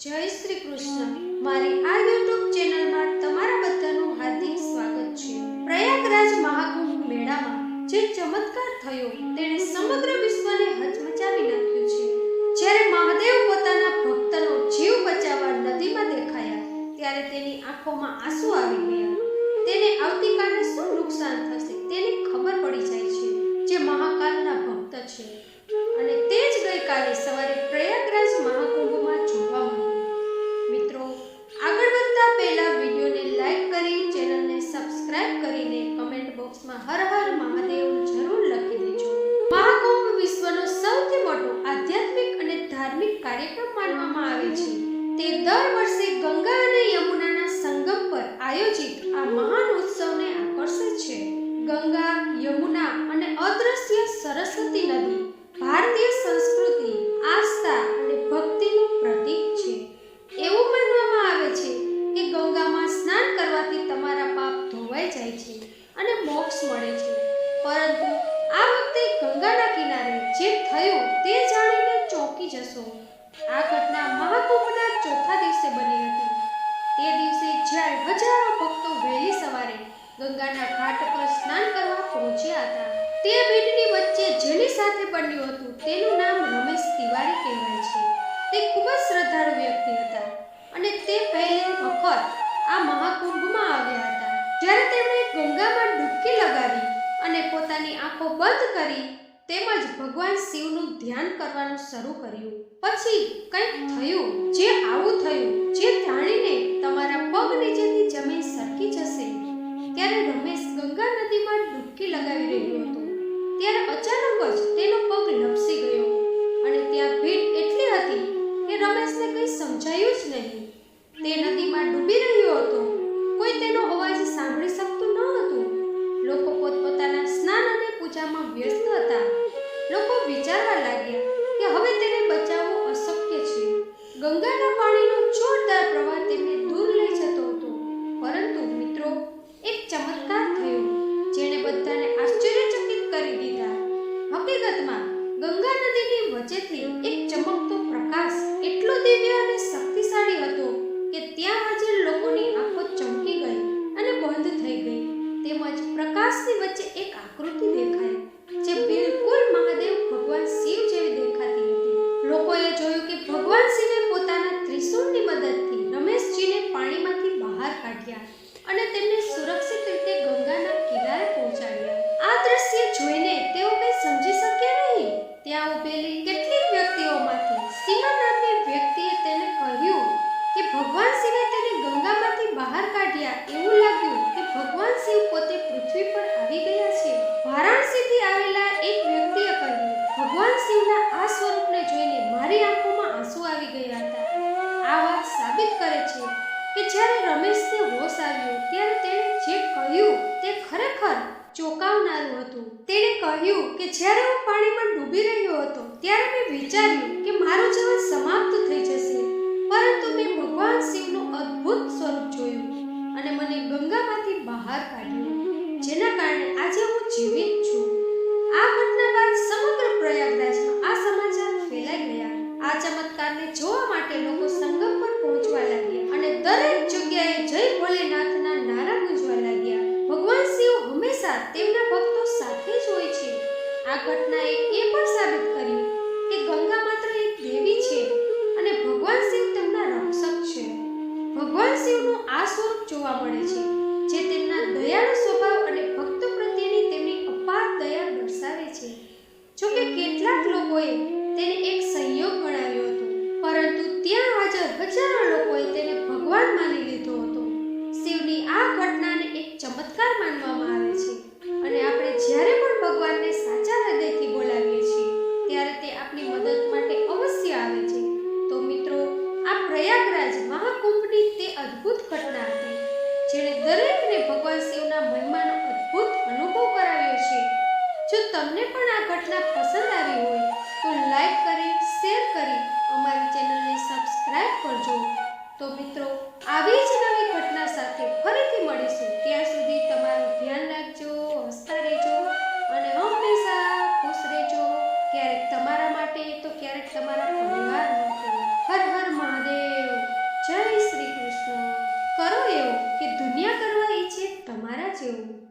જય શ્રી કૃષ્ણ। મારી આ YouTube ચેનલમાં તમારા બધાનું હાર્દિક સ્વાગત છે। પ્રયાગરાજ મહાકુંભ મેળામાં જે ચમત્કાર થયો તેણે સમગ્ર વિશ્વને હચમચાવી નાખ્યું છે। જ્યારે મહાદેવ પોતાના ભક્તનો જીવ બચાવવા નદીમાં દેખાયા ત્યારે તેની આંખોમાં આંસુ આવી ગયા। તેને આવતીકાલે શું નુકસાન થશે તેની ખબર પડી જાય છે જે મહાકાલના ભક્ત છે અને તે જ ગઈકાલે સવારે પ્રયાગરાજ મહાકુંભમાં જોવા મળ્યું। મિત્રો, આગળ વધતા પહેલા વિડિયોને લાઈક કરી ચેનલને સબસ્ક્રાઇબ કરીને કમેન્ટ બોક્સમાં હર હર મહાદેવ જરૂર લખી દેજો। મહાકુંભ વિશ્વનો સૌથી મોટો આધ્યાત્મિક અને ધાર્મિક કાર્યક્રમ માનવામાં આવે છે। તે દર વર્ષે ગંગા અને યમુનાના સંગમ પર આયોજિત આ મહાન ઉત્સવને આકર્ષે છે। ગંગા, યમુના અને અદ્રશ્ય સરસ્વતી નદી ભારતીય સંસ્કૃતિ, આસ્થા અને ભક્તિનું પ્રતીક છે। એવું માનવામાં આવે છે કે ગંગામાં સ્નાન કરવાથી તમારા પાપ ધોવાઈ જાય છે અને મોક્ષ મળે છે, પરંતુ આ વખતે ગંગાના કિનારે જે થયું તે જાણીને ચોંકી જશો। આ ઘટના મહાકુંભના ચોથા દિવસે બની હતી। તે દિવસે જ્યારે હજારો ભક્તો વહેલી સવારે ગંગાના ઘાટ પર સ્નાન કરવા પહોંચ્યા હતા, તે ભીડની વચ્ચે જેની સાથે બન્યું હતું તેનું નામ રમેશ તિવારી કહેવાય છે। તે ખૂબ જ શ્રદ્ધાળુ વ્યક્તિ હતા અને તે પહેલી વખત આ મહાકુંભમાં આવ્યા હતા। જ્યારે તેમણે ગંગામાં ડૂબકી લગાવી અને પોતાની આંખો બંધ કરી તેમજ ભગવાન શિવનું ધ્યાન કરવાનું શરૂ કર્યું, પછી કંઈક થયું જે આવું થયું જે જાણીને તમારા પગ નીચેથી જમીન સરકી જશે। ત્યારે રમેશ ગંગા નદીમાં ડૂબકી લગાવી રહ્યો હતો ત્યારે અચાનક જ તેનો પગ લપસી ગયો અને ત્યાં ભીડ એટલી હતી કે રમેશને કંઈ સમજાયું જ નહીં। તે નદીમાં ડૂબી રહ્યો હતો, કોઈ તેનો અવાજ સાંભળી શકતું ન હતું। લોકો પોતપોતાના સ્નાન અને પૂજામાં વ્યસ્ત હતા। લોકો વિચારવા લાગ્યા કે હવે તેને બચાવવો અશક્ય છે। ગંગાના પાણીનો જોરદાર પ્રવાહ તેમને દૂર લઈ જતો હતો, પરંતુ મિત્રો, એક ચમત્કાર થયો જેણે બધાને આશ્ચર્યચકિત કરી દીધા। હકીકતમાં ગંગા નદીની વચ્ચેથી એક ચમકતો પ્રકાશ એટલો દિવ્ય અને શક્તિશાળી હતો કે ત્યાં હાજર લોકોની આંખો ચમકી ગઈ અને બંધ થઈ ગઈ। તેમજ પ્રકાશની વચ્ચે એક આકૃતિ દેખાઈ જે બિલકુલ મહાદેવ ભગવાન શિવ જેવી દેખાતી હતી। લોકોએ જોયું કે ભગવાન શિવે પોતાના ત્રિશૂળની મદદથી રમેશજીને પાણીમાંથી બહાર કાઢ્યા અને તેમને સુરક્ષિત રીતે ગંગાના કિનારે પહોંચાડ્યા। આ દ્રશ્ય જોઈને તેઓ કંઈ સમજી શક્યા નહીં। ત્યાં ઊભેલી કેટલીક વ્યક્તિઓમાંથી સીમા નામની વ્યક્તિએ તેને કહ્યું કે ભગવાન શિવે તેને ગંગામાંથી બહાર કાઢ્યા એવું લાગ્યું કે ભગવાન શિવ પોતે પૃથ્વી પર આવી ગયા છે। વારાણસીથી આવેલા એક વ્યક્તિએ કહ્યું, ભગવાન શિવના આ સ્વરૂપને જોઈને મારી આંખોમાં આંસુ આવી ગયા હતા। આ વાત સાબિત કરે છે કે જ્યારે રમેશને હોશ આવ્યો ત્યારે તેણે જે કહ્યું તે ખરેખર ચોંકાવનારું હતું। તેણે કહ્યું કે જ્યારે હું પાણીમાં ડૂબી રહ્યો હતો ત્યારે મેં વિચાર્યું કે મારું જીવન સમાપ્ત થઈ જશે, પરંતુ મેં ભગવાન શિવનું અદ્ભુત સ્વરૂપ જોયું અને મને ગંગામાંથી બહાર કાઢ્યો, જેના કારણે આજે હું જીવિત છું। આ ઘટના બાદ સમગ્ર પ્રયાગરાજમાં આ સમાચાર ફેલાઈ ગયા। આ ચમત્કારને જોવા માટે લોકો સંગમ પર પહોંચવા લાગ્યા અને દરેક જગ્યાએ જય ભોલેનાથના નારા ગુંજવા લાગ્યા। ભગવાન શિવ હંમેશા તેમના ભક્તો સાથે જ હોય છે। આ ઘટનાએ એ પણ સાબિત કર્યું કે ગંગા માત્ર એક દેવી છે અને ભગવાન શિવ તેમના રક્ષક છે। ભગવાન શિવનું આ સ્વરૂપ જોવા મળે છે જે તેમના દયાળુ સ્વભાવ અને ભક્તો પ્રત્યેની તેમની અપાર દયા દર્શાવે છે। જોકે કેટલાક લોકોએ તેને એક સંયોગ ગણાવ્યો હતો, પરંતુ ત્યાં હાજર હજારો લોકોએ તેને ભગવાન માની લીધો હતો। શિવની આ ઘટનાને એક ચમત્કાર માનવામાં આવે છે અને આપણે જ્યારે પણ ભગવાનને સાચા હૃદયથી બોલાવીએ છીએ ત્યારે તે આપણી મદદ માટે અવશ્ય આવે છે। તો મિત્રો, આ પ્રયાગરાજ મહાકુંભની તે અદ્ભુત ઘટના હતી જેણે દરેકને ભગવાન શિવના મહિમાનો અદ્ભુત અનુભવ કરાવ્યો છે। જો તમને પણ આ ઘટના પસંદ આવી હોય તો લાઈક કરી, શેર કરી અમારી ચેનલને સબસ્ક્રાઇબ કરજો। તો મિત્રો, આવી જ નવી ઘટના સાથે ફરીથી મળીશું। ત્યાં સુધી તમારું ધ્યાન રાખજો, હસતા રહેજો અને હંમેશા ખુશ રહેજો। ક્યારેક તમારા માટે તો ક્યારેક તમારા પરિવાર માટે। હર હર મહાદેવ। થયું.